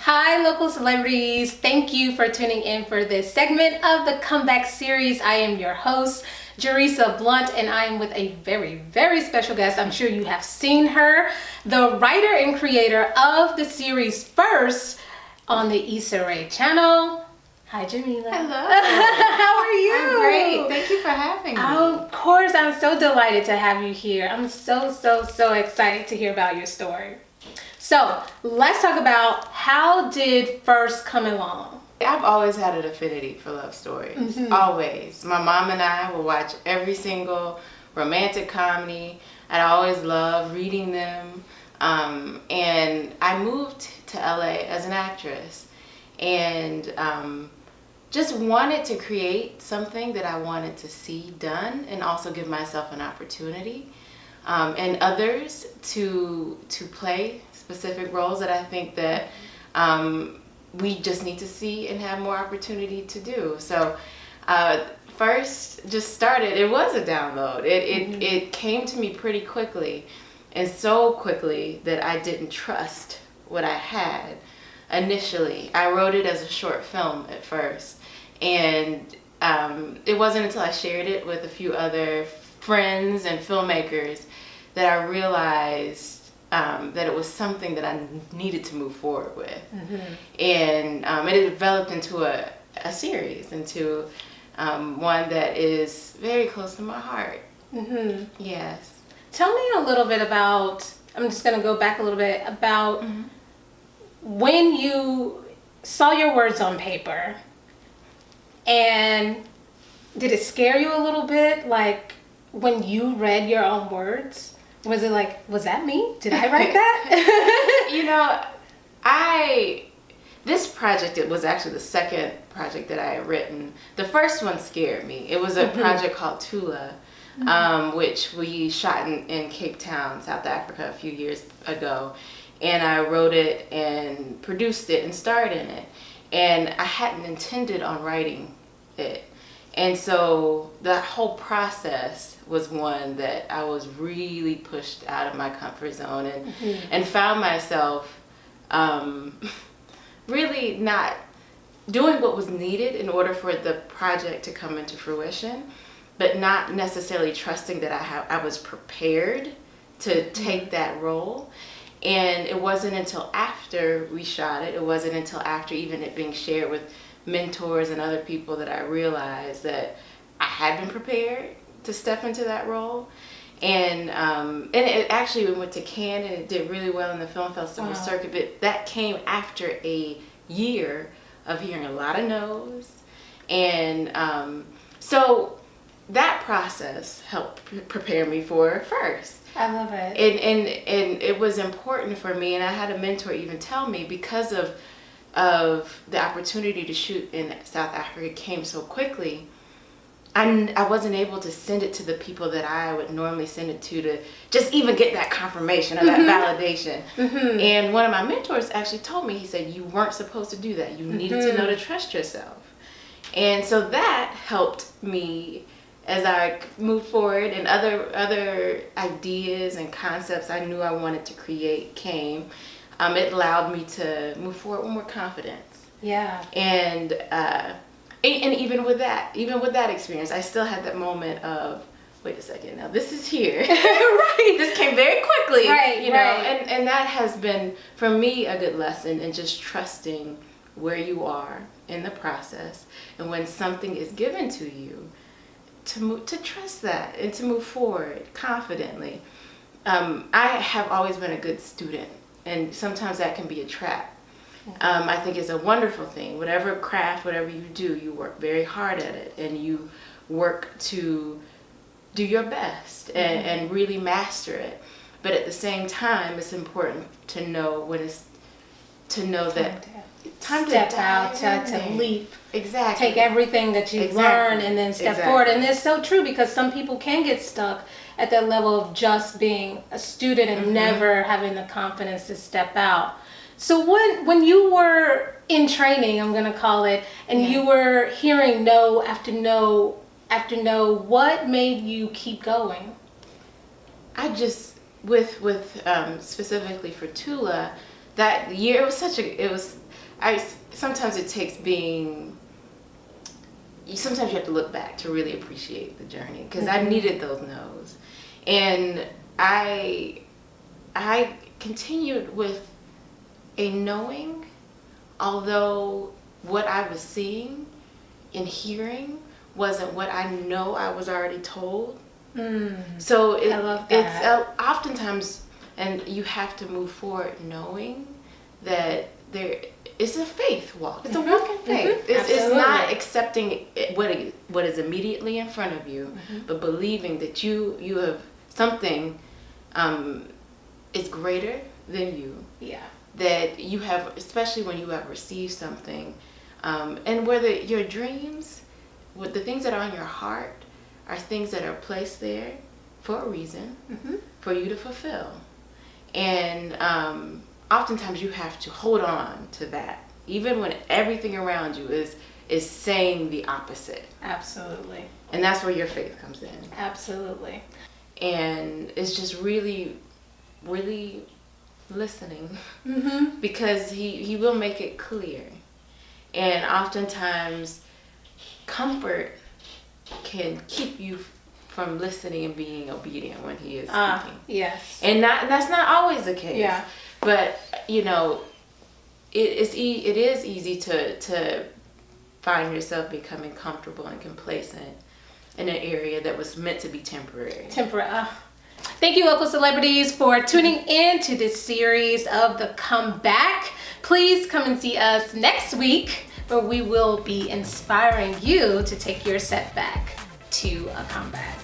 Hi, local celebrities. Thank you for tuning in for this segment of the Comeback series. I am your host, Jerisa Blunt, and I am with a very, very special guest. I'm sure you have seen her, the writer and creator of the series First on the Issa Rae channel. Hi, Jahmela. Hello. How are you? I'm great. Thank you for having me. Of course, I'm so delighted to have you here. I'm so excited to hear about your story. So let's talk about how did First come along? I've always had an affinity for love stories. Always. My mom and I will watch every single romantic comedy. I always loved reading them. And I moved to LA as an actress and just wanted to create something that I wanted to see done and also give myself an opportunity and others to play specific roles that I think that we just need to see and have more opportunity to do. So First just started, it was a download. It came to me pretty quickly, and so quickly that I didn't trust what I had initially. I wrote it as a short film at first, and it wasn't until I shared it with a few other friends and filmmakers that I realized that it was something that I needed to move forward with. And it developed into a series, into one that is very close to my heart. Yes. Tell me a little bit about, I'm just going to go back a little bit, about when you saw your words on paper, and did it scare you a little bit? Like when you read your own words? Was it like, was that me? Did I write that? You know, this project, it was actually the second project that I had written. The first one scared me. It was a project called Tula, which we shot in Cape Town, South Africa a few years ago. And I wrote it and produced it and starred in it. And I hadn't intended on writing it. And so the whole process was one that I was really pushed out of my comfort zone and found myself really not doing what was needed in order for the project to come into fruition, but not necessarily trusting that I was prepared to take that role. And it wasn't until after we shot it, it wasn't until after even it being shared with mentors and other people that I realized that I had been prepared to step into that role. And it actually went to Cannes and it did really well in the film festival circuit, but that came after a year of hearing a lot of no's. And so that process helped prepare me for First. I love it. And it was important for me, and I had a mentor even tell me, because of the opportunity to shoot in South Africa came so quickly, I wasn't able to send it to the people that I would normally send it to just even get that confirmation or that validation. And one of my mentors actually told me, he said, you weren't supposed to do that. You needed to know to trust yourself. And so that helped me as I moved forward, and other ideas and concepts I knew I wanted to create came. It allowed me to move forward with more confidence. Yeah. And even with that experience, I still had that moment of, wait a second, now this is here. Right. This came very quickly. Right. You know, and that has been for me a good lesson in just trusting where you are in the process, and when something is given to you, to trust that and to move forward confidently. I have always been a good student, and sometimes that can be a trap. I think it's a wonderful thing. Whatever craft, whatever you do, you work very hard at it, and you work to do your best and really master it. But at the same time, it's important to know when it's time to step out, to leap. Exactly. Take everything that you learn and then step forward. And it's so true, because some people can get stuck at that level of just being a student and never having the confidence to step out. So when you were in training, I'm going to call it, and you were hearing no after no after no, what made you keep going? I just, with specifically for Tula, that year, sometimes it takes sometimes you have to look back to really appreciate the journey, because I needed those no's. And I continued with a knowing, although what I was seeing and hearing wasn't what I know I was already told. So I love that. it's oftentimes, and you have to move forward knowing that it's a faith walk. It's a walk in faith. It's not accepting what is immediately in front of you, but believing that you have something is greater than you. Yeah. That you have, especially when you have received something, and whether your dreams, with the things that are on your heart, are things that are placed there for a reason, for you to fulfill. And oftentimes you have to hold on to that, even when everything around you is saying the opposite. Absolutely. And that's where your faith comes in. Absolutely. And it's just really, really listening, because he will make it clear. And oftentimes comfort can keep you from listening and being obedient when he is speaking. Yes. And that's not always the case. Yeah. But it is easy to find yourself becoming comfortable and complacent in an area that was meant to be temporary. Thank you, local celebrities, for tuning in to this series of The Comeback. Please come and see us next week, where we will be inspiring you to take your setback to a comeback.